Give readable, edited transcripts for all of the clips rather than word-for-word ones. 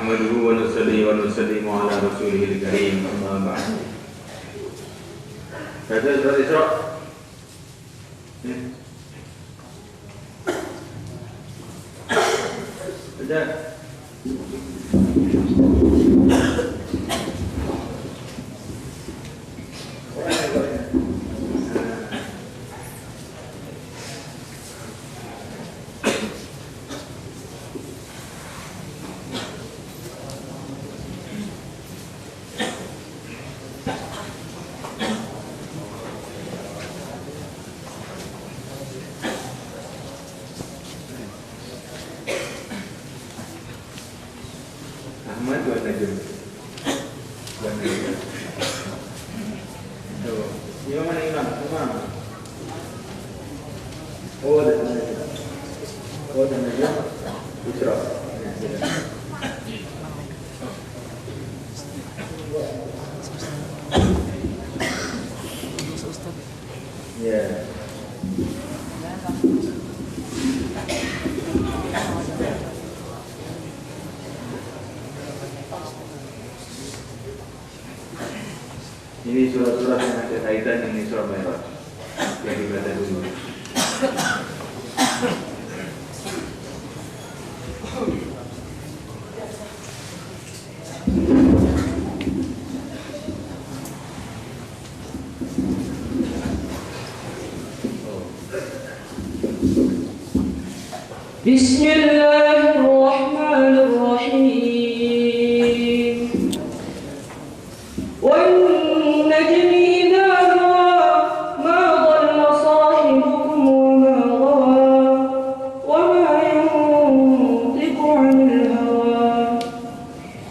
نحمده ونصلي ونسلم على رسوله الكريم أما بعد. Baca surat Isra. Baca. Ahmad wa Najm. Tuh, ini mana Imam? Imam. Oh, ada Najm. Oh, ada Najm. Isra. Ya. Ini surat-surat yang ada kaitan dengan Isra Mi'raj yang dibaca dulu. Bismillahirrahmanirrahim. وَالنَّجْمِ إِذَا هَوَى مَا ضَلَّ صَاحِبُكُمْ وَمَا غَوَى وَمَا يَنطِقُ عَنِ الْهَوَى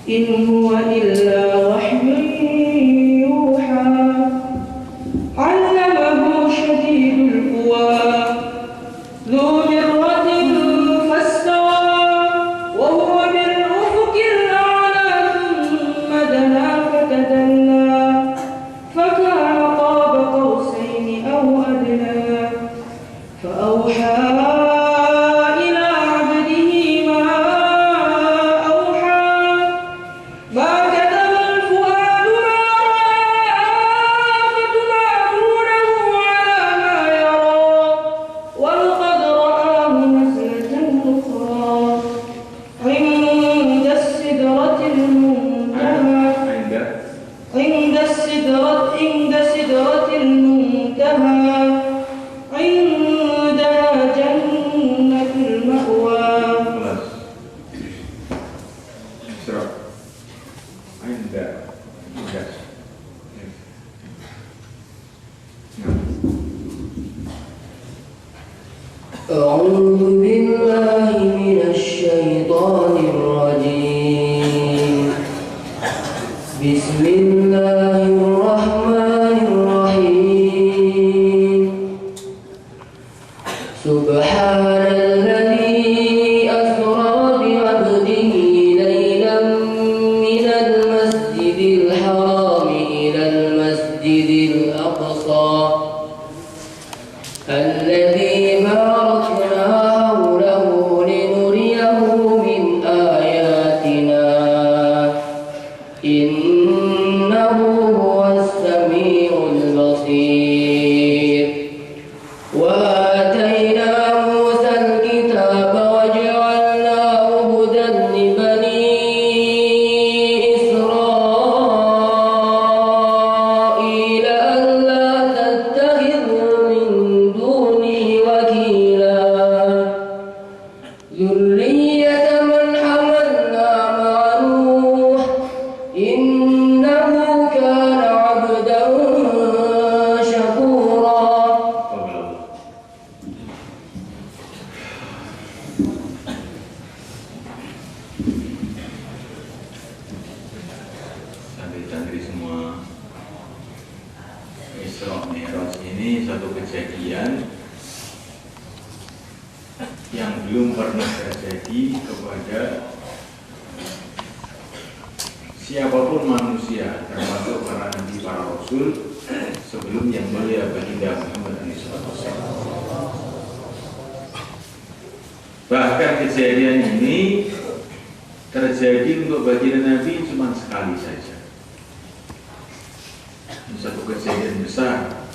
إِنْ هُوَ إِلَّا وَحْيٌ يُوحَى عَلَّمَهُ شَدِيدُ الْقُوَى ذُو مِرَّةٍ فَاسْتَوَى وَهُوَ بِالْأُفُقِ الْأَعْلَى ثُمَّ دَنَا فَتَدَلَّى فَكَانَ قَابَ قَوْسَيْنِ أَوْ أَدْنَى فَأَوْحَى إِلَى عَبْدِهِ مَا أَوْحَى مَا كَذَبَ الْفُؤَادُ مَا رَأَىٰ أَفَتُمَارُونَهُ عَلَىٰ مَا يَرَىٰ وَلَقَدْ رَآهُ نَزْلَةً أُخْرَىٰ عِندَ السِّدْرَةِ الْمُنتَهَىٰ عند سدرة المنتهى عندها جنة المأوى. Isra. Anda. أعوذ بالله من الشيطان الرجيم. بسم الله الرحمن الرحيم. سبحان الذي أسرى بعبده ليلا من المسجد الحرام إلى المسجد الأقصى الذي باركنا حوله لنريه من آياتنا إنه هو السميع البصير. وآتينا موسى الكتاب وجعلناه هدى لبني إسرائيل ألا تتخذوا من دوني وكيلا ذرية من حملنا مع نوح إنه كان عبدا شكورا. Santri-santri semua, Isra Mi'raj ini satu kejadian yang belum pernah terjadi kepada siapapun manusia, termasuk para nabi, para rasul sebelum yang mulia baginda Muhammad SAW. Bahkan kejadian ini terjadi untuk baginda Nabi cuma sekali saja. Ini satu kejadian besar,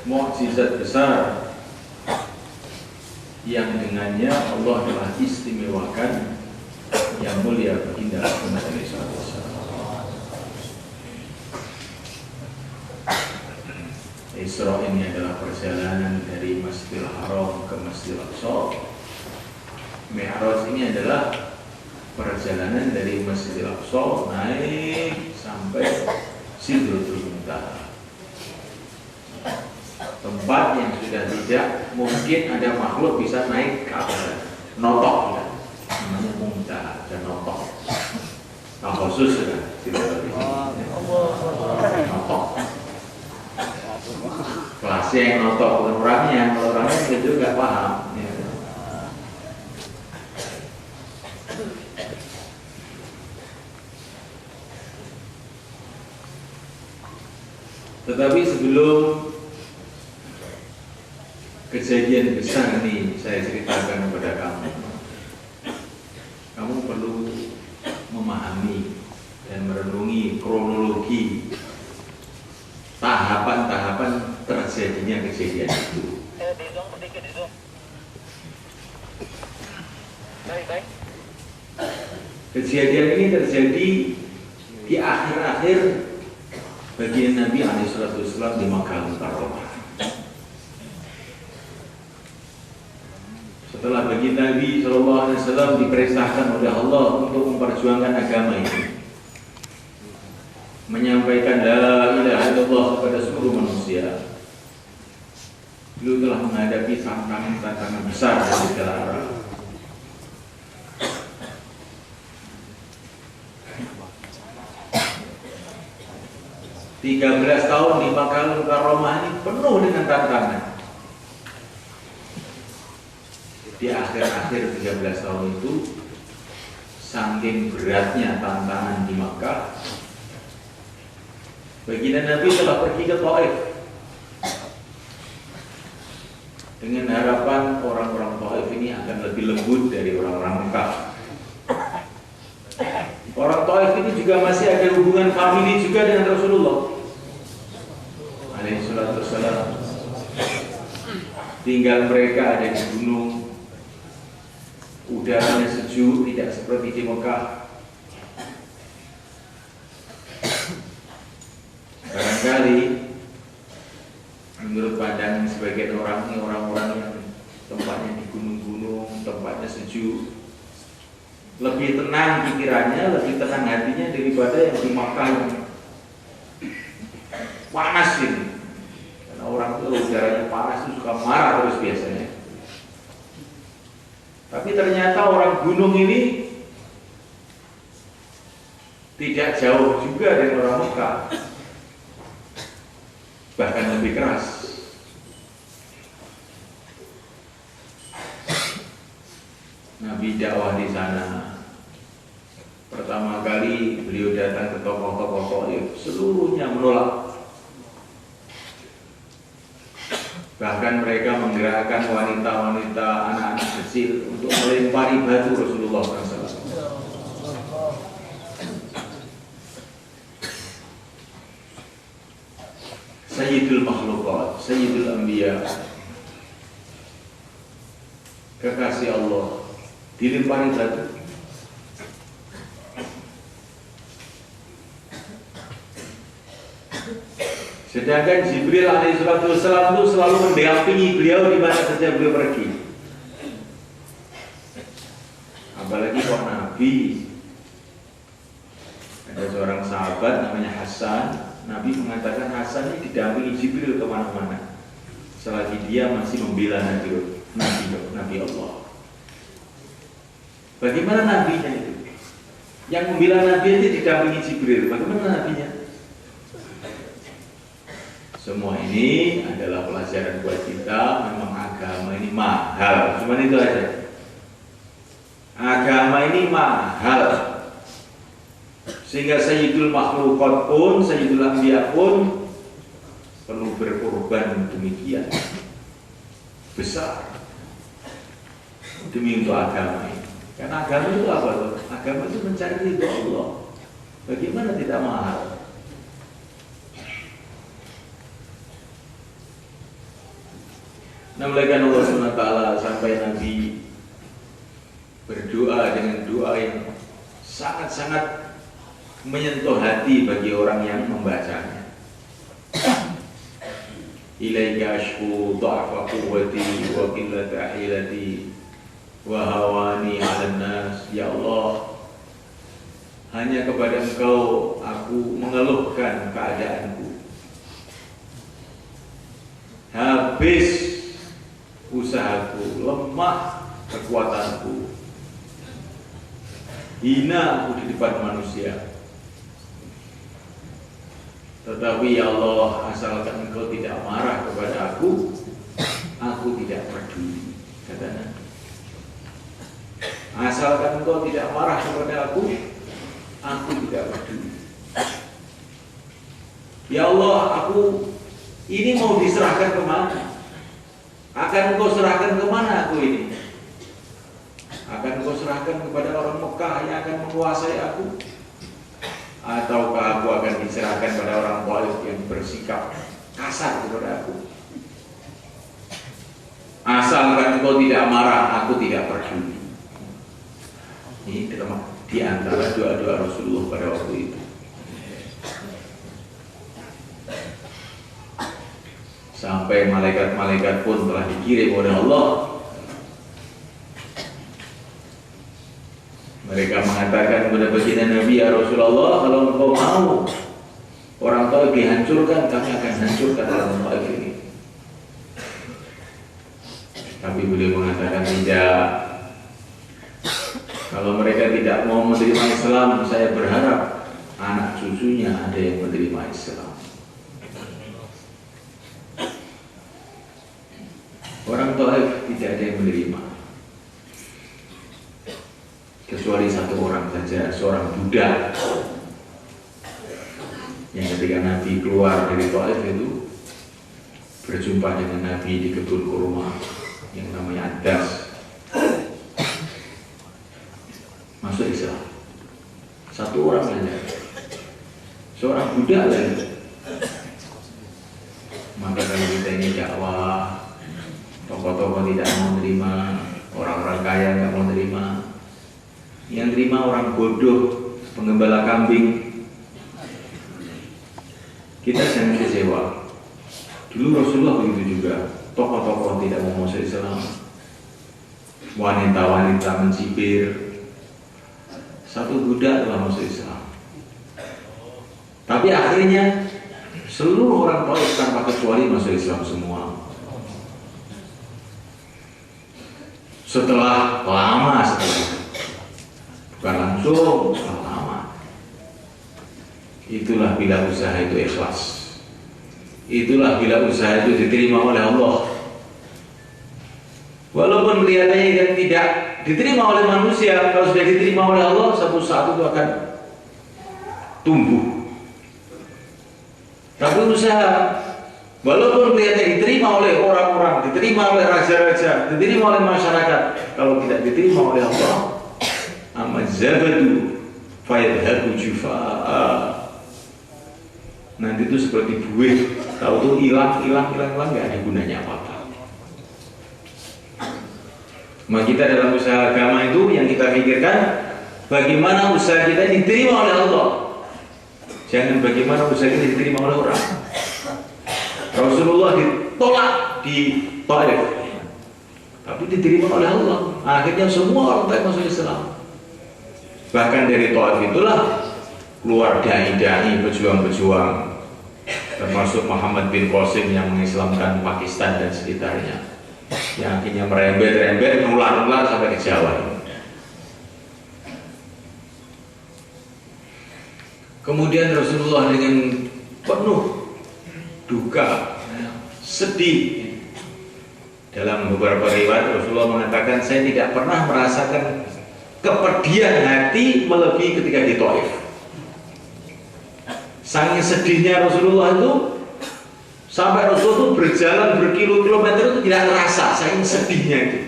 mukjizat besar yang dengannya Allah telah istimewakan yang mulia baginda Muhammad SAW. Isra ini adalah perjalanan dari Masjidil Haram ke Masjidil Aqsa. Mi'raj ini adalah perjalanan dari Masjidil Aqsa naik sampai Sidratul Muntaha, tempat yang sudah tidak mungkin ada makhluk bisa naik ke atas, notok ya, namanya Muntaha dan notok. Nah, khusus ya, notok. Kelasnya yang notok, bukan orangnya. Kalau orangnya itu nggak paham. Ya. Tetapi sebelum kejadian besar ini saya ceritakan kepada kamu, kamu perlu memahami dan merenungi kronologi tahapan-tahapan terjadinya kejadian itu. Kejadian ini terjadi di akhir-akhir bagian Nabi SAW di Makkah Mukarramah. Setelah baginda Nabi SAW diperintahkan oleh Allah untuk memperjuangkan agama ini, menyampaikan la ilaha illallah kepada seluruh manusia, beliau telah menghadapi tantangan besar dari segala arah. Tiga 13 tahun di Makkah Mukarramah ini penuh dengan tantangan. Di akhir-akhir 13 tahun itu, saking beratnya tantangan di Makkah, baginda Nabi telah pergi ke Taif dengan harapan orang-orang Taif ini akan lebih lembut dari orang-orang Mekah. Orang Taif ini juga masih ada hubungan famili juga dengan Rasulullah alaihissalam. Tinggal mereka ada di gunung, udaranya sejuk, tidak seperti di Mekah. Barangkali menurut pandangan sebagian orang ini, orang-orang yang tempatnya di gunung-gunung, tempatnya sejuk, lebih tenang pikirannya, lebih tenang hatinya daripada yang di Makkah yang panas ini. Karena orang itu udaranya panas itu suka marah terus biasanya. Tapi ternyata orang gunung ini tidak jauh juga dari orang Mekah, bahkan lebih keras. Nabi dakwah di sana. Pertama kali beliau datang ke tokoh-tokoh Taif, seluruhnya menolak. Bahkan mereka menggerakkan wanita-wanita, anak-anak kecil untuk melempari batu Rasulullah SAW. Sayyidul Makhlukat, Sayyidul Anbiya, kekasih Allah, dilempari batu. Sedangkan Jibril alaihissalam itu selalu mendampingi beliau di mana saja beliau pergi. Apalagi kok Nabi, ada seorang sahabat namanya Hasan. Nabi mengatakan Hasan ini didampingi Jibril kemana-mana selagi dia masih membela Nabi Allah. Bagaimana nabinya itu? Yang membela Nabi itu didampingi Jibril. Bagaimana nabinya? Semua ini adalah pelajaran buat kita. Memang agama ini mahal. Cuma itu aja. Agama ini mahal. Sehingga Sayyidul Makhlukat pun, Sayyidul Anbiya pun perlu berkorban demikian besar demi untuk agama ini. Karena agama itu apa tuh? Agama itu mencari ridho Allah. Bagaimana tidak mahal? Namun Allah SWT sampai Nabi berdoa dengan doa yang sangat-sangat menyentuh hati bagi orang yang membacanya. Ilaika ashku dha'fa quwwati wa qillata hilati wa hawani 'alan nas. Ya Allah, hanya kepada Engkau aku mengeluhkan keadaanku. Habis usahaku, lemah kekuatanku, hina aku di depan manusia. Tetapi ya Allah, asalkan Engkau tidak marah kepada aku tidak peduli, katanya. Asalkan Engkau tidak marah kepada aku tidak peduli. Ya Allah, aku ini mau diserahkan kemana? Akan Engkau serahkan kemana aku ini? Akan Engkau serahkan kepada orang Mekah yang akan menguasai aku? Ataukah aku akan diserahkan pada orang Taif yang bersikap kasar kepada aku? Asalkan Engkau tidak marah, aku tidak peduli. Ini di antara doa-doa Rasulullah pada waktu itu. Sampai malaikat-malaikat pun telah dikirim oleh Allah. Mereka mengatakan kepada baginda Nabi, ya Rasulullah, kalau engkau mau orang Taif dihancurkan, kami akan hancurkan orang Taif ini. Tapi beliau mengatakan tidak. Kalau mereka tidak mau menerima Islam, saya berharap anak cucunya ada yang menerima Islam. Orang Taif tidak ada yang menerima, kecuali satu orang saja, seorang budak yang ketika Nabi keluar dari Taif itu berjumpa dengan Nabi di kebun kurma yang namanya Adas, masuk Islam. Satu orang saja, seorang budak saja. Maka kalau kita ini dakwah, tokoh-tokoh tidak mau terima, orang-orang kaya nggak mau terima, yang terima orang bodoh, penggembala kambing. Kita jangan kecewa. Dulu Rasulullah begitu juga, tokoh-tokoh tidak mau masuk Islam, wanita-wanita mencibir, satu budak telah masuk Islam. Tapi akhirnya seluruh orang Taif tanpa kecuali masuk Islam semua. Setelah bukan langsung, setelah lama. Itulah bila usaha itu ikhlas. Itulah bila usaha itu diterima oleh Allah. Walaupun kelihatannya yang tidak diterima oleh manusia, kalau sudah diterima oleh Allah, satu saat itu akan tumbuh. Tapi usaha, walaupun kelihatannya diterima oleh orang-orang, diterima oleh raja-raja, diterima oleh masyarakat, kalau tidak diterima oleh Allah, amazabadu fayadhabu jufa'a. Nanti itu seperti buih, tahu tuh hilang, nggak ada gunanya apa-apa. Maka kita dalam usaha agama itu yang kita pikirkan bagaimana usaha kita diterima oleh Allah. Jangan bagaimana usaha kita diterima oleh orang. Rasulullah ditolak di Taif, tapi diterima oleh Allah. Akhirnya semua orang Taif masuk Islam. Bahkan dari Taif itulah keluar dai-dai, pejuang-pejuang, termasuk Muhammad bin Qasim yang mengislamkan Pakistan dan sekitarnya, yang akhirnya merembet-rembet, nular-nular sampai ke Jawa. Kemudian Rasulullah dengan penuh duka, sedih. Dalam beberapa riwayat Rasulullah mengatakan, saya tidak pernah merasakan kepedihan hati melebihi ketika di Taif. Saking sedihnya Rasulullah itu, sampai Rasulullah itu berjalan berkilo-kilometer itu tidak terasa, saking sedihnya itu.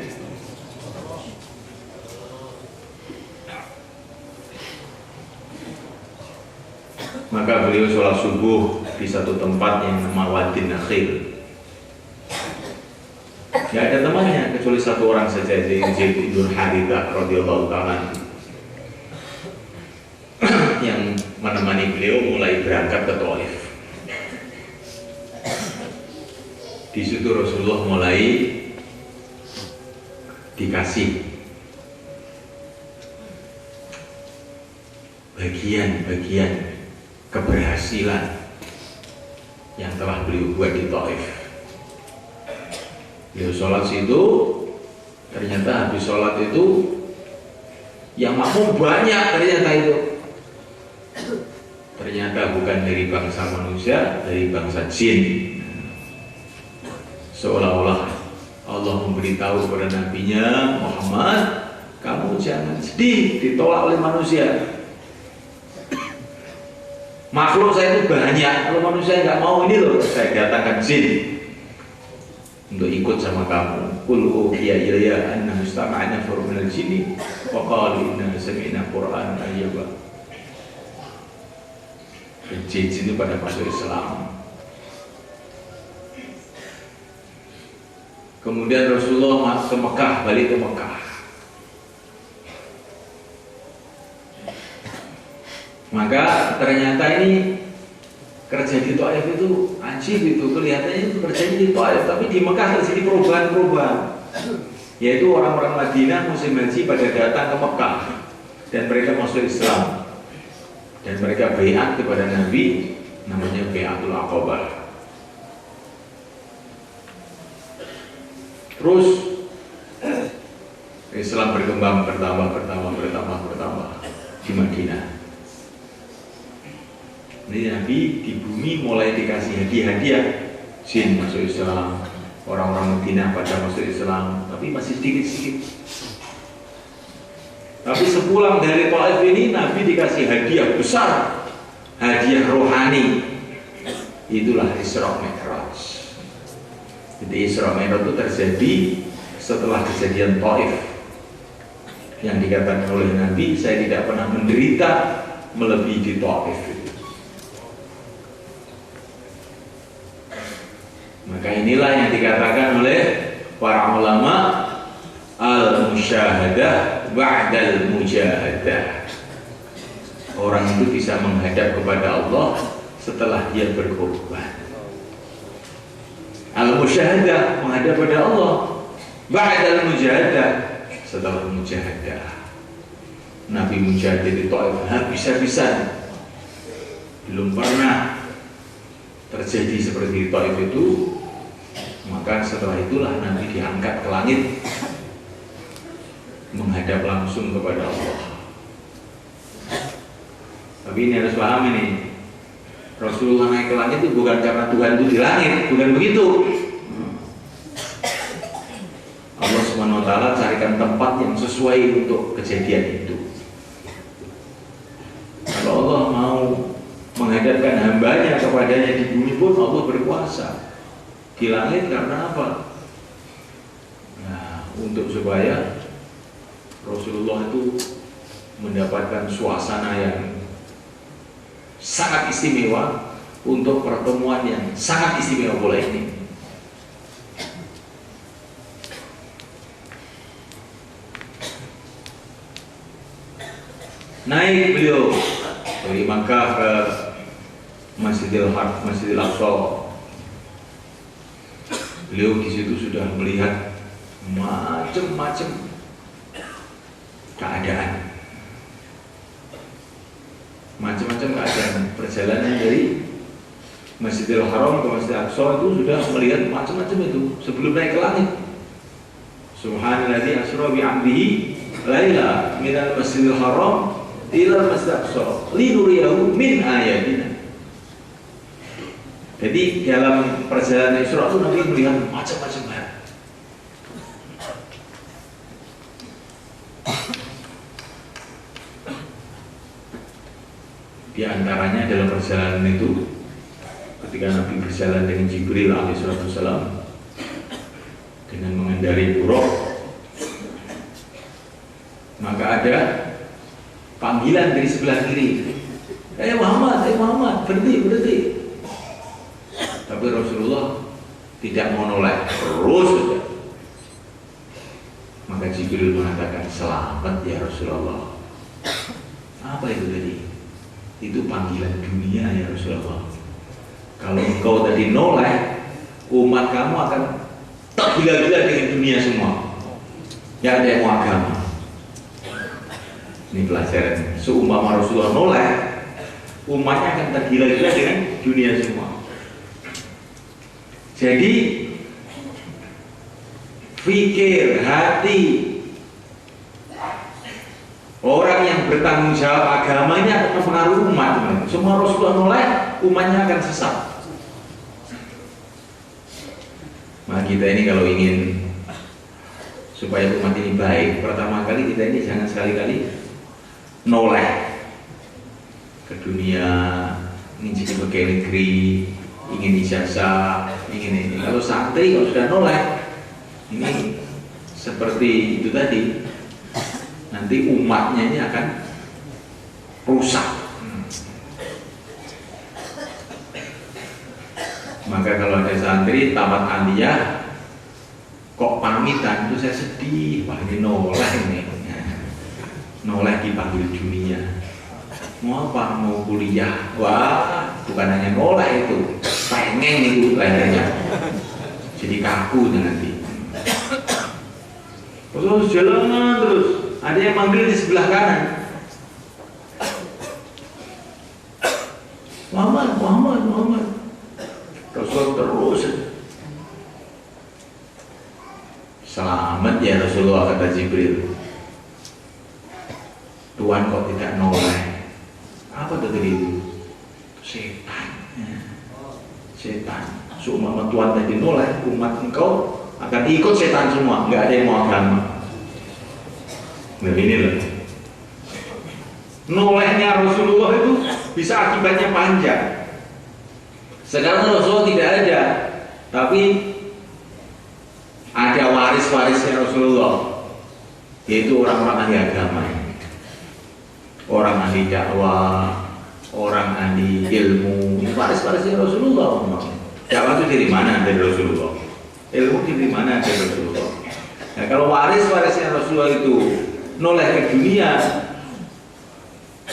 Maka beliau sholat subuh di satu tempat yang nama Wadin Nakhil. Tidak ada temannya kecuali satu orang saja, Zaid bin Harithah radhiyallahu ta'ala yang menemani beliau mulai berangkat ke Thaif. Di situ Rasulullah mulai dikasih bagian-bagian keberhasilan yang telah beliau buat di Thaif. Beliau sholat situ, ternyata habis sholat itu yang makmum banyak ternyata itu. Ternyata bukan dari bangsa manusia, dari bangsa jin. Seolah-olah Allah memberitahu kepada nabinya Muhammad, kamu jangan sedih ditolak oleh manusia. Makhluk saya itu banyak, kalau manusia nggak mau ini loh, saya datangkan jin untuk ikut sama kamu. Qul uhiya ilayya anna mustama'ana nafarun minal jinni wa qalu inna sami'na qur'anan ajaba. Jin itu pada masuk Islam. Kemudian Rasulullah masuk ke Mekah, balik ke Mekah. Maka ternyata ini kerja di Thaif itu ajib itu, kelihatannya itu kerja di Thaif, tapi di Mekah terjadi perubahan-perubahan. Yaitu orang-orang Madinah musim haji pada datang ke Mekah dan mereka masuk Islam. Dan mereka baiat kepada Nabi, namanya Baiatul Aqabah. Terus Islam berkembang, bertambah di Madinah. Ini Nabi di bumi mulai dikasih hadiah-hadiah. Jin masuk Islam, orang-orang Madinah pada masuk Islam, tapi masih sedikit-sedikit. Tapi sepulang dari Thaif ini Nabi dikasih hadiah besar, hadiah rohani. Itulah Isra Mi'raj. Jadi Isra Mi'raj itu terjadi setelah kejadian Thaif. Yang dikatakan oleh Nabi, saya tidak pernah menderita melebihi di Thaif. Maka inilah yang dikatakan oleh para ulama al-musyahadah ba'dal mujahadah. Orang itu bisa menghadap kepada Allah setelah dia berkorban. Al-musyahadah menghadap kepada Allah, ba'dal mujahadah setelah mujahadah. Nabi mujahid di Thaif habis-habisan. Belum pernah terjadi seperti Thaif itu. Maka setelah itulah Nabi diangkat ke langit, menghadap langsung kepada Allah. Tapi ini harus paham ini, Rasulullah naik ke langit itu bukan karena Tuhan itu di langit, bukan begitu. Allah SWT carikan tempat yang sesuai untuk kejadian itu. Kalau Allah mau menghadapkan hambanya kepadanya di bumi pun Allah berkuasa. Di langit karena apa? Nah, untuk supaya Rasulullah itu mendapatkan suasana yang sangat istimewa untuk pertemuan yang sangat istimewa pula ini. Naik beliau dari Makkah ke Masjidil Aqsa. Beliau di situ sudah melihat macam-macam keadaan. Perjalanan dari Masjidil Haram ke Masjidil Aqsa itu sudah melihat macam-macam itu sebelum naik ke langit. Subhanalladzi asra bi 'abdihi laila minal Masjidil Haram ila Masjidil Aqsa linuriyahu min ayatina. Jadi dalam perjalanan Isra itu Nabi melihat macam-macam hal. Di antaranya dalam perjalanan itu, ketika Nabi berjalan dengan Jibril alaihissalam dengan mengendarai buruk, maka ada panggilan dari sebelah kiri. Muhammad, berhenti. Tapi Rasulullah tidak mau noleh, terus saja. Maka Jibril mengatakan, selamat ya Rasulullah. Apa itu tadi? Itu panggilan dunia ya Rasulullah. Kalau engkau tadi noleh, umat kamu akan tergila-gila dengan dunia semua. Tidak ada yang mau agama. Ini pelajaran. Seumpama Rasulullah noleh, umatnya akan tergila-gila dengan dunia semua. Jadi fikir, hati orang yang bertanggung jawab agamanya akan mempengaruhi umat. Semua Rasulullah noleh, umatnya akan sesat. Nah kita ini kalau ingin supaya umat ini baik, pertama kali kita ini jangan sekali-kali noleh ke dunia, ingin jadi pegawai negeri, ingin ijazah, ingin ini. Kalau santri kalau sudah noleh, ini seperti itu tadi, nanti umatnya ini akan rusak. Maka kalau ada santri tamat aliyah kok pamitan, itu saya sedih. Wah ini noleh ini, noleh dipanggil dunia. Mau apa? Mau kuliah. Wah bukan hanya noleh itu, pengen itu lehernya jadi kaku nanti. Terus jalan terus, ada yang manggil di sebelah kanan, Muhammad. Rasul terus, selamat ya Rasulullah, kata Jibril. Tuhan kok tidak noleh? Apa tadi itu? Setan. Seumpama Tuhan tadi noleh, umat engkau akan ikut setan semua, nggak ada yang mau agama. Nah ini loh, nolehnya Rasulullah itu bisa akibatnya panjang. Sekarang Rasulullah tidak ada, tapi ada waris-warisnya Rasulullah, yaitu orang-orang ahli agama, orang ahli dakwah, orang ahli ilmu. Ini waris-warisnya Rasulullah. Dakwah itu dari mana? Dari Rasulullah. Ilmu dari mana? Dari Rasulullah. Nah kalau waris-warisnya Rasulullah itu noleh ke dunia,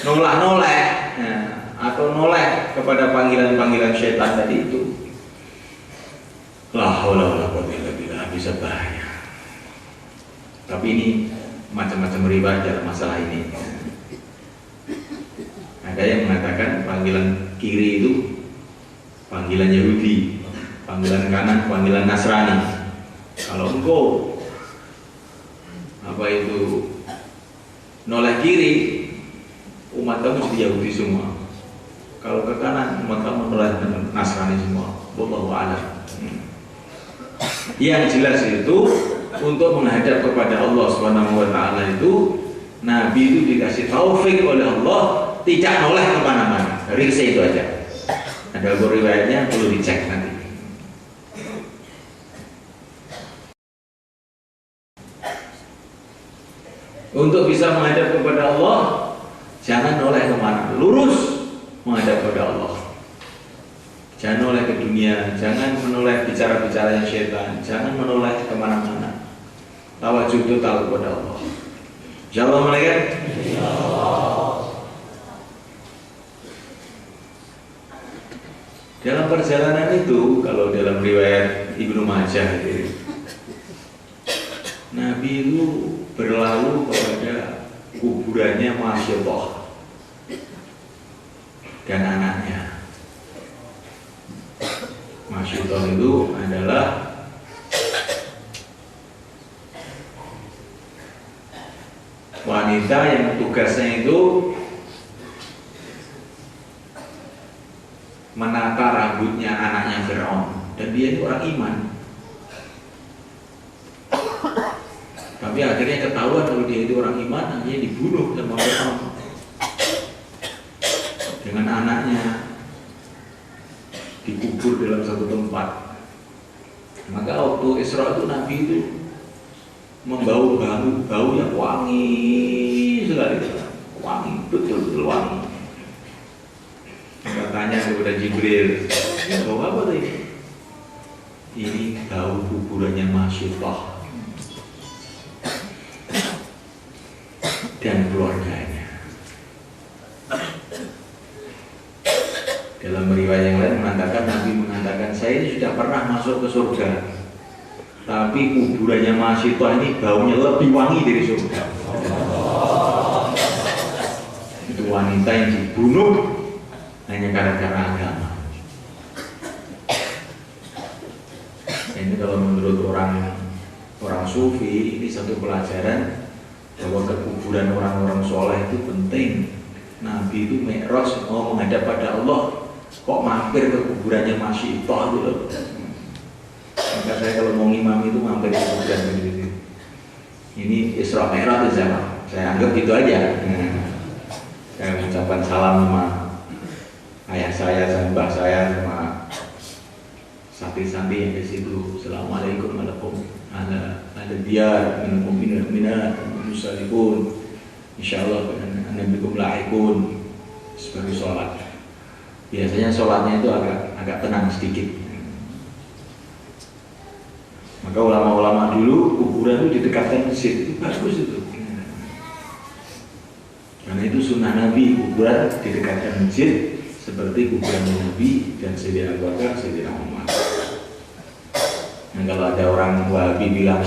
noleh, atau noleh kepada panggilan-panggilan syaitan tadi itu, la haula wala quwwata illa billah, bisa bahaya. Tapi ini macam-macam riwayat dalam masalah ini. Ada yang mengatakan panggilan kiri itu panggilan Yahudi, panggilan kanan panggilan Nasrani. Kalau engkau noleh kiri, umat kamu jadi Yahudi semua. Kalau ke kanan, umat kamu noleh Nasrani semua. Wallahu a'lam. Yang jelas itu untuk menghadap kepada Allah Subhanahu wa taala itu, Nabi itu dikasih taufik oleh Allah tidak noleh kemana-mana. Ringse itu aja. Ada riwayatnya, perlu dicek nanti. Untuk bisa menghadap kepada Allah, jangan noleh kemana, lurus menghadap kepada Allah. Jangan noleh ke dunia, jangan menoleh bicara-bicara yang syaitan, jangan menoleh kemana-mana. Tawajuh total kepada Allah. Insyaallah malaikat. Dalam perjalanan itu, kalau dalam riwayat Ibnu Majah itu, Nabi itu berlalu kepada kuburannya Masyiddah dan anaknya. Masyiddah itu adalah wanita yang tugasnya itu menata rambutnya anaknya Fir'aun, dan dia itu orang iman. Tapi akhirnya ketahuan kalau dia itu orang iman, akhirnya dibunuh sama Fir'aun dengan anaknya, dikubur dalam satu tempat. Maka waktu Isra itu Nabi itu membau bau yang wangi sekali, wangi, betul-betul wangi. tanya kepada Jibril, bau apa tuh ini? Ini bau kuburannya Masyitah dan keluarganya. Dalam riwayat yang lain mengatakan, Nabi mengatakan, saya ini sudah pernah masuk ke surga, tapi kuburannya Masyitah ini baunya lebih wangi dari surga. Itu wanita yang dibunuh hanya gara-gara agama. Ini kalau menurut orang sufi, ini satu pelajaran bahwa kekuburan orang-orang soleh itu penting. Nabi itu Mi'raj mau menghadap pada Allah, kok mampir ke kuburannya Masyitah itu loh. Maka saya kalau mau ngimam itu mampir ke kuburan itu. Ini Isra Mi'raj itu saya anggap gitu aja. Saya mengucapkan salam sama ayah saya, sama mbah saya, sama santri-santri yang di situ. Assalamualaikum warahmatullahi wabarakatuh. Ada biar minum minat musalifun. Insyaallah anda bikum laikun sebagai sholat. Biasanya sholatnya itu agak tenang sedikit. Maka ulama-ulama dulu kuburan itu didekatkan masjid, itu bagus itu. Karena itu sunnah Nabi, kuburan didekatkan masjid seperti kuburan Nabi dan Sayyidina Abu Bakar, Sayyidina Umar. Nah, kalau ada orang Wahabi bilang,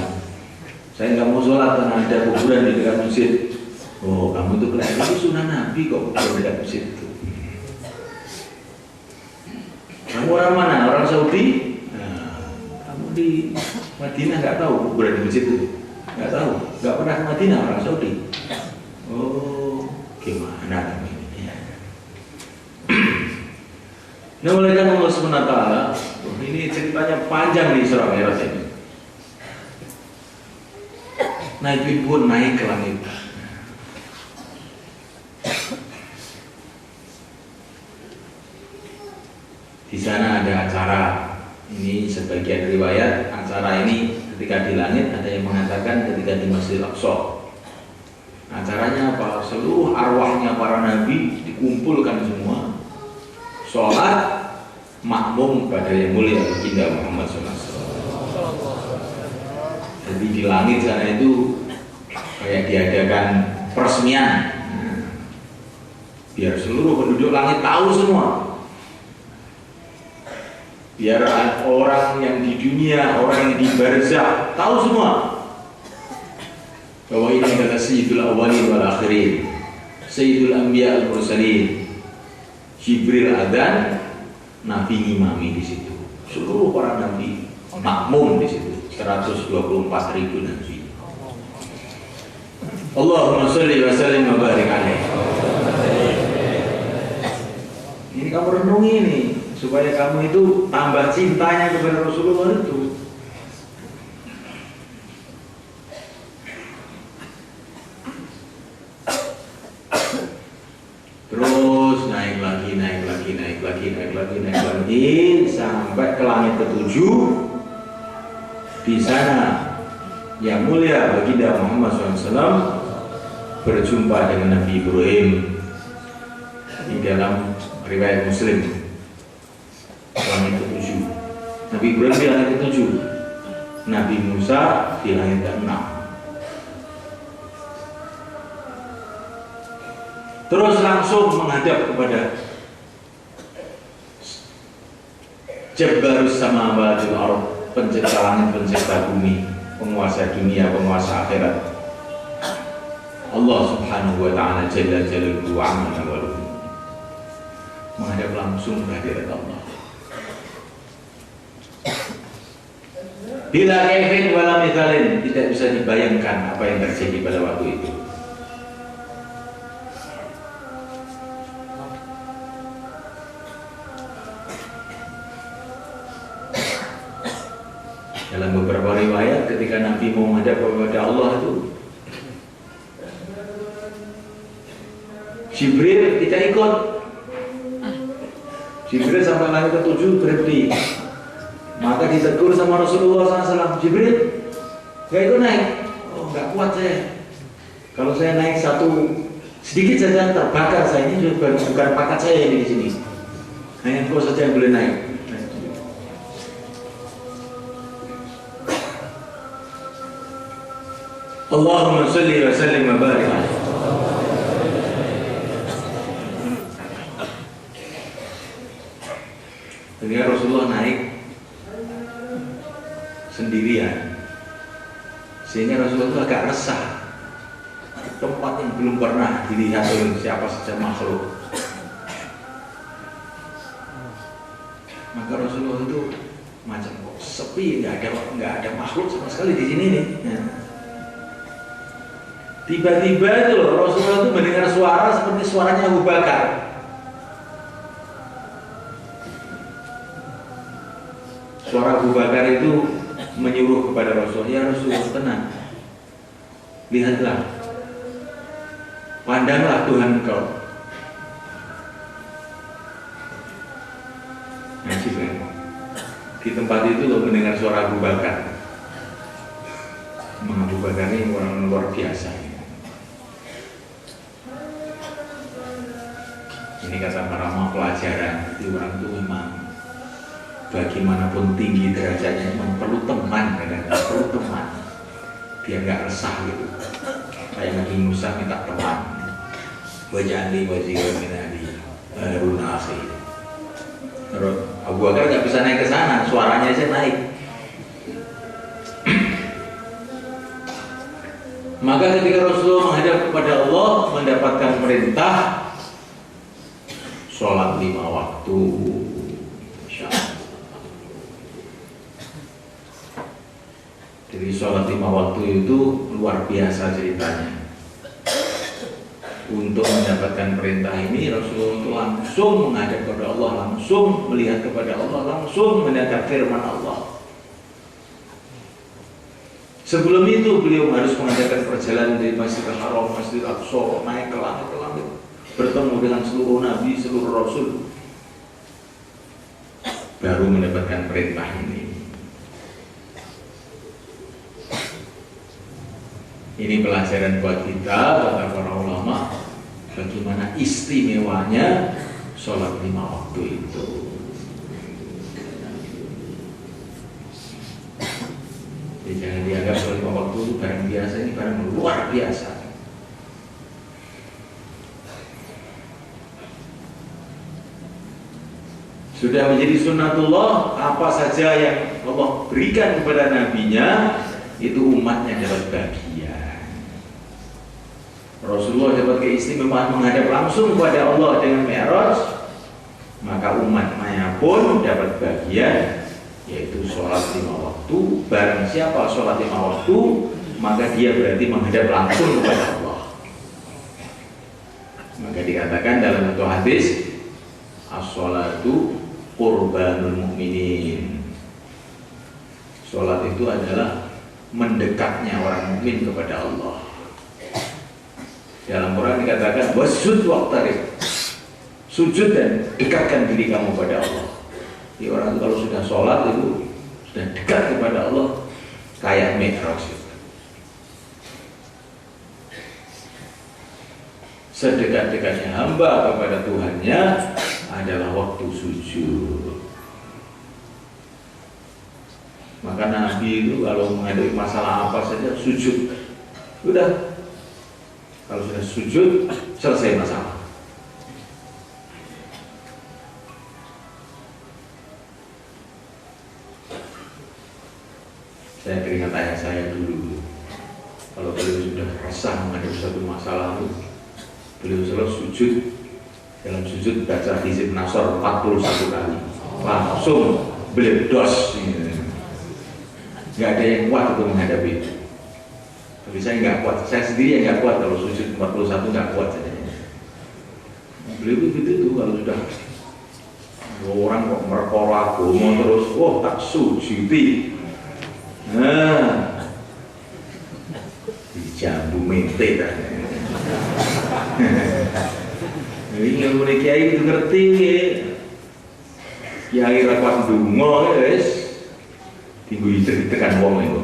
saya nggak mau sholat karena ada kuburan di dekat masjid. Oh, kamu tuh kelihatan itu sunnah Nabi kok kuburan di dekat masjid itu. Kamu orang mana? Orang Saudi? Nah, kamu di Madinah nggak tahu kuburan di masjid itu? Nggak tahu? Nggak pernah ke Madinah orang Saudi? Oh, gimana kamu ini? Nah, oleh karena Allah SWT, ini ceritanya panjang di Isra Mi'raj ini. Nabi pun naik ke langit. Di sana ada acara. Ini sebagian riwayat, acara ini ketika di langit ada yang mengatakan ketika di Masjidil Aqsa. Acaranya apa? Seluruh arwahnya para nabi dikumpulkan semua, sholat makmum pada yang mulia baginda Muhammad SAW. Jadi di langit sana itu kayak diadakan peresmian, biar seluruh penduduk langit tahu semua, biar orang yang di dunia, orang yang di barzakh tahu semua bahwa ini adalah Sayyidul Awwalin wal Akhirin, Sayyidul Anbiya al Mursalin. Jibril adzan, Nabi ngimami di situ. Seluruh para nabi makmum di situ. 124.000 nabi. Allahumma sholli wa sallim wa barik alaihi. Ini kamu renungi nih supaya kamu itu tambah cintanya kepada Rasulullah itu. Terus naik lagi sampai ke langit ketujuh. Di sana yang mulia baginda Muhammad SAW berjumpa dengan Nabi Ibrahim di dalam riwayat Muslim. Langit ketujuh, Nabi Ibrahim di langit ketujuh, Nabi Musa di langit ke-6. Terus langsung menghadap kepada Jabbarus samawati wal ardh, pencipta langit, pencipta bumi, penguasa dunia, penguasa akhirat, Allah Subhanahu wa ta'ala jalla jalaluhu wa amana waluhu. Menghadap langsung kehadirat Allah. Bila kaifin wala mithalin, tidak bisa dibayangkan apa yang terjadi pada waktu itu. Dalam beberapa riwayat ketika Nabi mau menghadap kepada Allah itu, Jibril tidak ikut. Jibril sampai langit ke-7 berhenti. Maka ditegur sama Rasulullah SAW, Jibril, gak ikut naik. Oh, gak kuat saya. Kalau saya naik satu sedikit saja terbakar saya, ini bukan pakat saya ini di sini. Hanya engkau saja yang boleh naik. Allahumma salli wa sallim wa barik alaihi. Ketika Rasulullah naik sendirian, sehingga Rasulullah itu agak resah. Tempat yang belum pernah dilihat oleh siapa saja makhluk. Maka Rasulullah itu macam kok sepi, nggak ada makhluk sama sekali di sini nih. Ya. Tiba-tiba itu loh Rasulullah itu mendengar suara seperti suaranya Abu Bakar. Suara Abu Bakar itu menyuruh kepada Rasulullah, ya Rasulullah tenang, lihatlah, pandanglah Tuhan engkau. Nah, di tempat itu lo mendengar suara Abu Bakar. Abu Bakar ini orang luar biasa. Ini kata para pelajaran, jadi orang itu memang bagaimanapun tinggi derajatnya memang perlu teman, kadang-kadang perlu teman biar nggak resah gitu. Kayak Nabi Musa minta teman, waj'alni waziran min ahli Harun akhi. Terus Abu Bakar nggak bisa naik ke sana, suaranya aja naik. Maka ketika Rasulullah menghadap kepada Allah, mendapatkan perintah sholat 5 waktu. Jadi sholat 5 waktu itu luar biasa ceritanya. Untuk mendapatkan perintah ini Rasulullah itu langsung menghadap kepada Allah, langsung melihat kepada Allah, langsung mendengar firman Allah. Sebelum itu beliau harus mengadakan perjalanan dari Masjidil Haram, Masjidil Aqsa, naik ke langit, bertemu dengan seluruh nabi, seluruh rasul, baru mendapatkan perintah ini. Ini pelajaran buat kita, kata para ulama, bagaimana istimewanya sholat 5 waktu itu. Jadi jangan dianggap sholat 5 waktu itu barang biasa, ini barang luar biasa. Sudah menjadi sunnatullah, apa saja yang Allah berikan kepada nabinya, itu umatnya dapat bagian. Rasulullah dapat keistimewaan menghadap langsung kepada Allah dengan Mi'raj, maka umatnya pun dapat bagian, yaitu sholat 5 waktu. Barang siapa sholat 5 waktu, maka dia berarti menghadap langsung kepada Allah. Maka dikatakan dalam satu hadis, as-sholatu qurbanul mu'minin. Sholat itu adalah mendekatnya orang mukmin kepada Allah. Dalam Quran dikatakan wasjud waqtarib, sujud dan dekatkan diri kamu pada Allah. Jadi orang itu kalau sudah sholat itu sudah dekat kepada Allah, kayak Mi'raj. Sedekat-dekatnya hamba kepada Tuhannya adalah waktu sujud. Maka Nabi itu kalau menghadapi masalah apa saja sujud. Udah, kalau sudah sujud selesai masalah. Saya teringat ayah saya dulu. Kalau beliau sudah resah menghadapi satu masalah itu, beliau selalu sujud. Dalam sujud baca hizib Nasr 41 kali. Langsung beledos. Nggak ada yang kuat untuk menghadapi itu. Tapi saya nggak kuat, saya sendiri yang nggak kuat kalau sujud 41 nggak kuat saja. Beliau begitu tuh kalau sudah orang kok merkola gomo terus, wah tak sujudi. Nah, dijambu mente kan. Ini ilmu kiai itu ngerti, kiai rapat dungo, guys. Tinggu ditekan wong itu.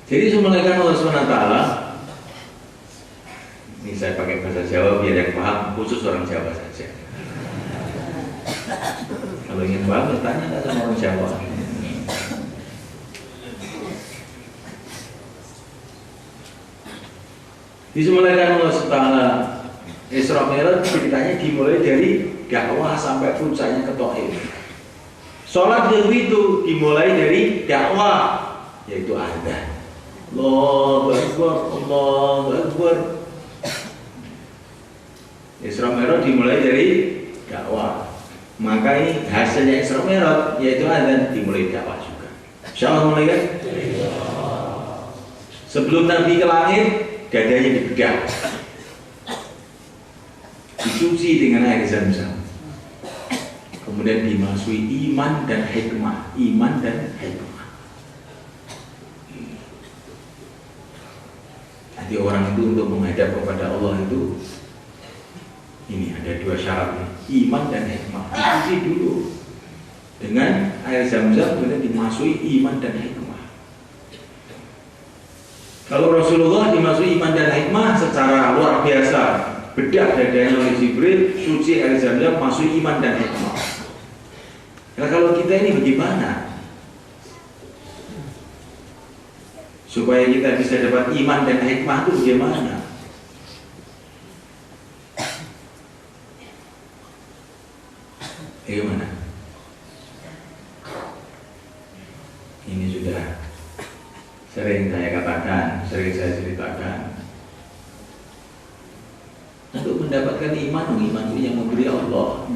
Jadi semuanya Allah SWT Ini saya pakai bahasa Jawa biar yang paham, khusus orang Jawa saja. Kalau ingin paham, tanya sama orang Jawa. Dimulaikan Allah Ta'ala Isra Mi'raj ceritanya dimulai dari dakwah sampai puncaknya ke tauhid. Sholat itu dimulai dari dakwah, yaitu adzan. Allahu Akbar, Allahu Akbar. Isra Mi'raj dimulai dari dakwah. Maka ini hasilnya Isra Mi'raj yaitu adzan dimulai dakwah juga. Insyaallah mulai kan? Sebelum Nabi ke langit, dadanya dibedah, dicuci dengan air Zam-Zam, kemudian dimasuki iman dan hikmah, iman dan hikmah. Jadi orang itu untuk menghadap kepada Allah itu ini ada dua syaratnya, iman dan hikmah. Dicuci dulu dengan air Zam-Zam, kemudian dimasuki iman dan hikmah. Kalau Rasulullah dimasuki iman dan hikmah secara luar biasa, bedah dadanya oleh Jibril, suci air Zam-Zam, masuk iman dan hikmah. Nah kalau kita ini bagaimana? Supaya kita bisa dapat iman dan hikmah itu bagaimana? Bagaimana? Ini sudah sering saya katakan, sering saya ceritakan. Untuk mendapatkan iman itu yang memberi Allah.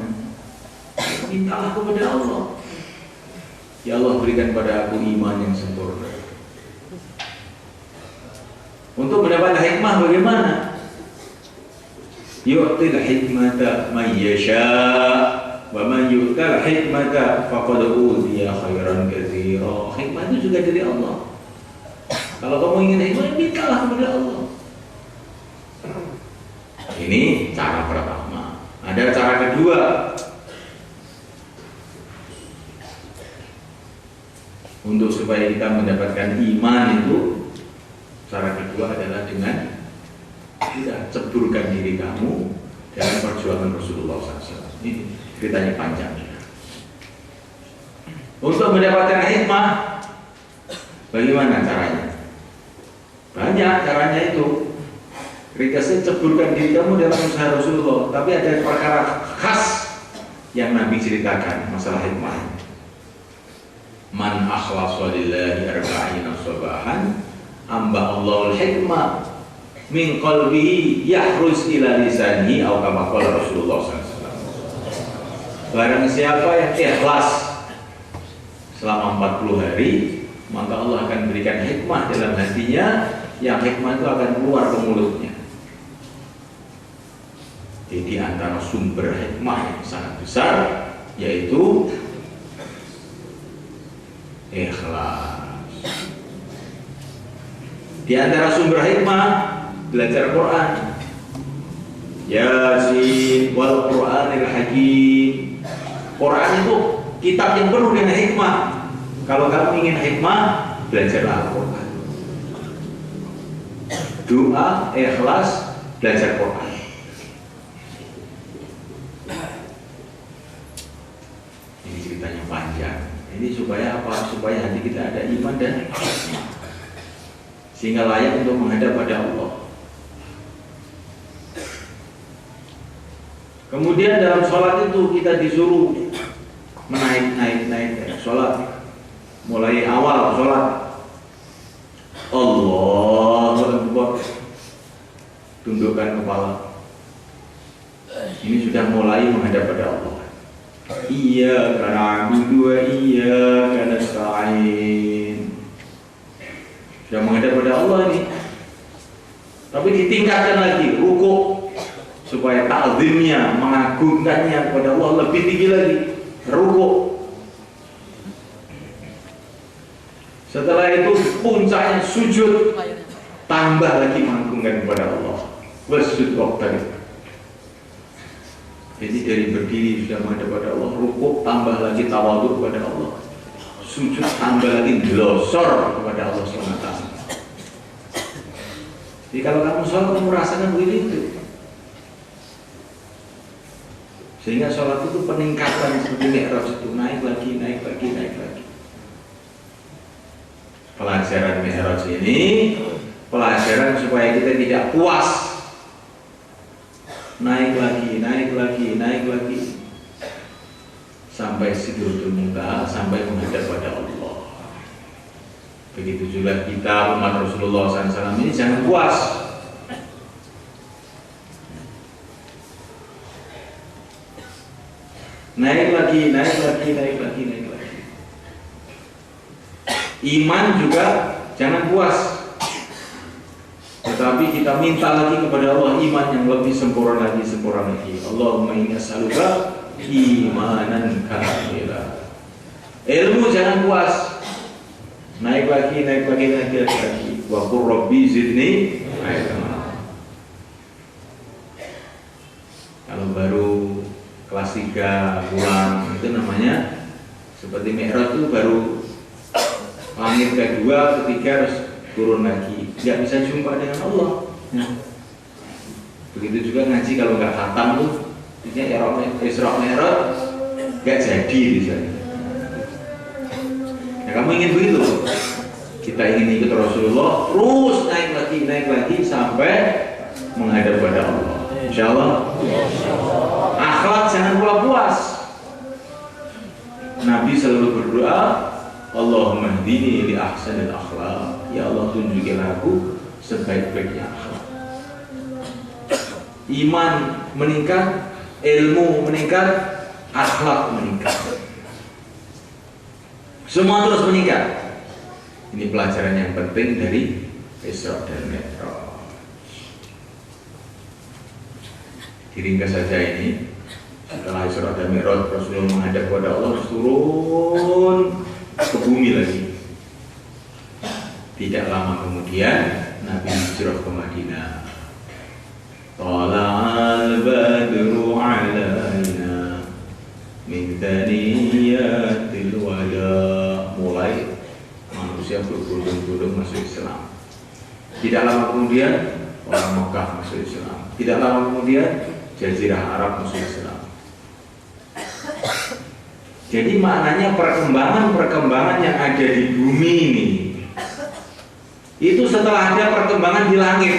Mintalah kepada Allah. Ya Allah, berikan pada aku iman yang sempurna. Untuk mendapatkan hikmah bagaimana? Yu'til hikmata man yasha' wa man yu'tal hikmata faqad utiya khairan katsira. Hikmah itu juga dari Allah. Kalau kamu ingin hikmah, mintalah kepada Allah. Ini cara pertama. Ada cara kedua. Untuk supaya kita mendapatkan iman itu, cara kedua adalah dengan tidak ceburkan diri kamu dalam perjuangan Rasulullah SAW. Ini ceritanya panjang. Untuk mendapatkan hikmah, bagaimana caranya? Banyak caranya itu. Ringkasnya ceburkan diri kamu dalam usaha Rasulullah. Tapi ada perkara khas yang Nabi ceritakan masalah hikmah. Man akhlasa lillahi arba'ina sabahan amba Allahul hikmah min qalbihi yahruz ila lisanihi atau kama qala Rasulullah SAW. Barang siapa yang ikhlas selama 40 hari, maka Allah akan berikan hikmah dalam hatinya, yang hikmah itu akan keluar ke mulutnya. Jadi antara sumber hikmah yang sangat besar yaitu ikhlas. Di antara sumber hikmah belajar Quran. Yasin wal Qur'anil Hakim. Quran itu kitab yang penuh dengan hikmah. Kalau kamu ingin hikmah, belajarlah Al-Quran. Doa, ikhlas, belajar Quran. Ini ceritanya panjang. Ini supaya apa? Supaya hati kita ada iman dan hikmah, sehingga layak untuk menghadap pada Allah. Kemudian dalam sholat itu kita disuruh naik sholat. Mulai awal sholat, Allahu Akbar, tundukkan kepala. Ini sudah mulai menghadap pada Allah. Iyyaka na'budu wa iyyaka nasta'in. Sudah menghadap pada Allah ini. Tapi ditingkatkan lagi rukuk supaya ta'zimnya, mengagungkannya kepada Allah lebih tinggi lagi. Rukuk. Setelah itu puncaknya sujud, tambah lagi mengagungkan kepada Allah. Wasjud waqtarib. Jadi dari berdiri sudah menghadap kepada Allah, rukuk tambah lagi tawadhu kepada Allah, sujud tambah lagi glosor kepada Allah SWT. Jadi kalau kamu sholat, kamu merasakan begitu itu. Sehingga sholat itu peningkatan seperti mi'raj itu, naik lagi, naik lagi, naik lagi. Pelajaran mi'raj ini pelajaran supaya kita tidak puas, naik lagi, naik lagi, naik lagi, sampai Sidratul Muntaha, sampai menghadap pada Allah. Begitu juga kita umat Rasulullah SAW ini jangan puas. Naik lagi, naik lagi, naik lagi, naik lagi. Iman juga jangan puas, tetapi kita minta lagi kepada Allah iman yang lebih sempurna lagi, sempurna lagi. Allahumma inni as'aluka imanan kamila. Ilmu jangan puas, naik lagi, naik lagi, naik lagi. Wa qur rabbi zidni ilma. Kalau baru kelas 3 pulang itu namanya seperti mi'raj itu baru langit kedua, ketiga harus turun lagi, nggak bisa jumpa dengan Allah. Begitu juga ngaji kalau nggak khatam tuh, Isra Mi'raj nggak jadi misalnya. Nah, kamu ingin begitu? Kita ingin ikut Rasulullah, terus naik lagi sampai menghadap pada Allah. Insya Allah. Akhlak jangan pula puas. Nabi selalu berdoa, Allahumma hdini li ahsanil akhlaq. Ya Allah, tunjukilah aku sebaik-baiknya akhlak. Iman meningkat, ilmu meningkat, akhlak meningkat. Semua terus meningkat. Ini pelajaran yang penting dari Isra dan Mi'raj. Diringkas saja ini. Setelah Isra dan Mi'raj, Rasulullah menghadap kepada Allah, turun ke bumi lagi. Tidak lama kemudian Nabi hijrah ke Madinah. Tala'al badru alaina min thaniyatil wada. Mulai manusia berbondong-bondong masuk Islam. Tidak lama kemudian orang Mekah masuk Islam. Tidak lama kemudian Jazirah Arab masuk Islam. Jadi maknanya perkembangan-perkembangan yang ada di bumi ini itu setelah ada perkembangan di langit.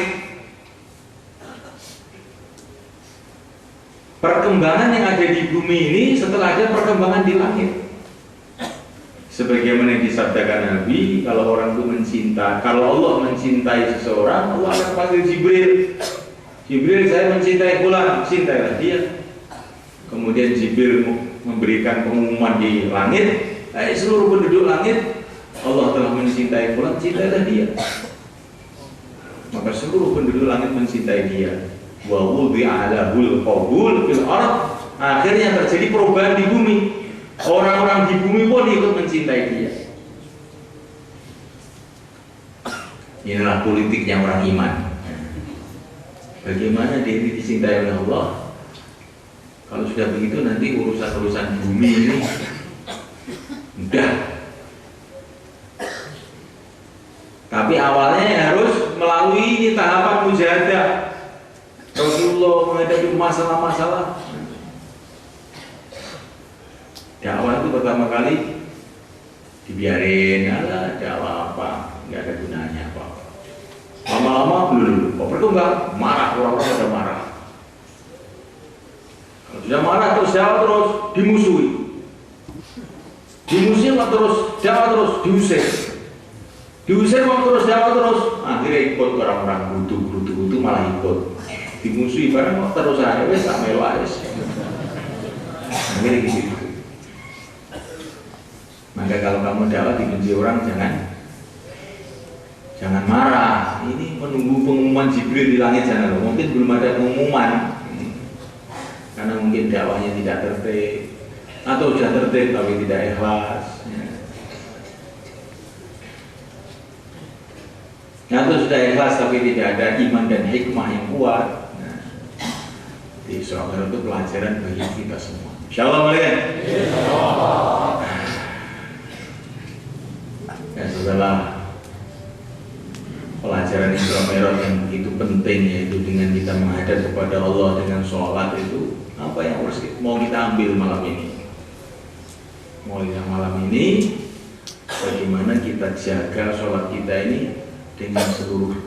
Perkembangan yang ada di bumi ini setelah ada perkembangan di langit. Sebagaimana disabdakan Nabi, kalau orang itu mencinta, kalau Allah mencintai seseorang, Allah akan panggil Jibril. Jibril, saya mencintai fulan, cintailah dia. Kemudian Jibril memberikan pengumuman di langit, seluruh penduduk langit, Allah telah mencintai fulan, cintailah dia. Maka seluruh penduduk langit mencintai dia. Wa wudi'a lahul qabul fil ardh. Akhirnya terjadi perubahan di bumi. Orang-orang di bumi pun ikut mencintai dia. Inilah politiknya orang iman. Bagaimana diri dicintai oleh Allah? Kalau sudah begitu nanti urusan-urusan bumi ini mudah. Tapi awalnya harus melalui ini tahapan mujahadah. Rasulullah menghadapi masalah-masalah. Dakwah itu pertama kali dibiarin, ada dakwah apa, nggak ada gunanya apa. Lama-lama belum, kok berkembang, marah, orang-orang pada marah. Kalau sudah marah terus dakwah terus dimusuhi, terus dakwah terus diusir terus dakwah terus, akhirnya ikut orang-orang butuh malah ikut, dimusuhi barang kok terus aja, wes tak melu aja, akhirnya gitu. Maka kalau kamu dakwah dibenci orang jangan marah. Ini menunggu pengumuman Jibril di langit jangan. Mungkin belum ada pengumuman karena mungkin dakwahnya tidak tertib atau sudah tertib tapi tidak ikhlas. Atau sudah ikhlas tapi tidak ada iman dan hikmah yang kuat. Di Isra Mi'raj itu pelajaran bagi kita semua. Insyaallah malian. Ya, setelah pelajaran pelajaran Isra Mi'raj yang begitu penting, yaitu dengan kita menghadap kepada Allah dengan sholat itu, apa yang harus mau kita ambil malam ini? Malam ini bagaimana kita jaga sholat kita ini dengan seluruh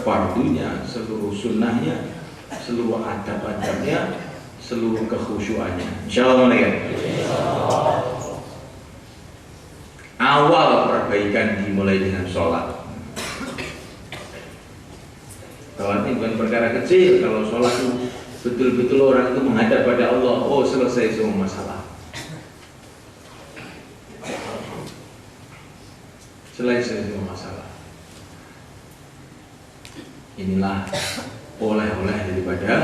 fardunya, seluruh sunnahnya, seluruh adab-adabnya, seluruh kekhusyuannya. Insyaallah ya. Awal perbaikan dimulai dengan sholat. Sholat ini bukan perkara kecil. Kalau sholat itu betul-betul orang itu menghadap pada Allah, oh selesai semua masalah. Selesai semua masalah. Inilah oleh-oleh daripada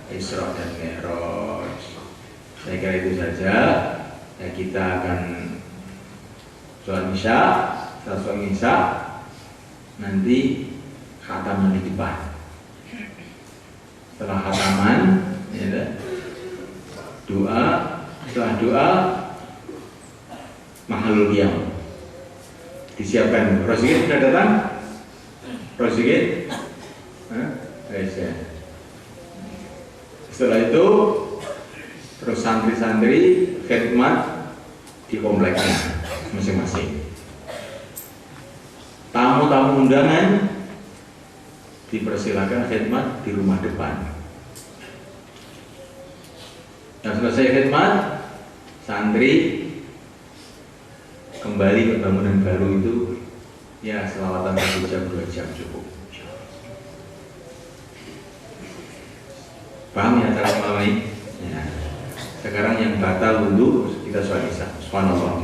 Isra dan Mi'raj. Saya kira itu saja. Ya, kita akan sholat Isya, setelah sholat Isya nanti khataman di depan. Setelah khataman, ya, doa, setelah doa mahalul qiyam. Disiapkan. Rosigit sudah datang? Rosigit? Ya. Setelah itu terus santri-santri khidmat di kompleknya masing-masing. Tamu-tamu undangan dipersilakan khidmat di rumah depan. Dan selesai khidmat, santri kembali ke bangunan baru itu, ya selawatan 1 jam 2 jam cukup. Paham ya cara malam ini? Ya. Sekarang yang batal dulu kita sholat Isya. Subhanallah.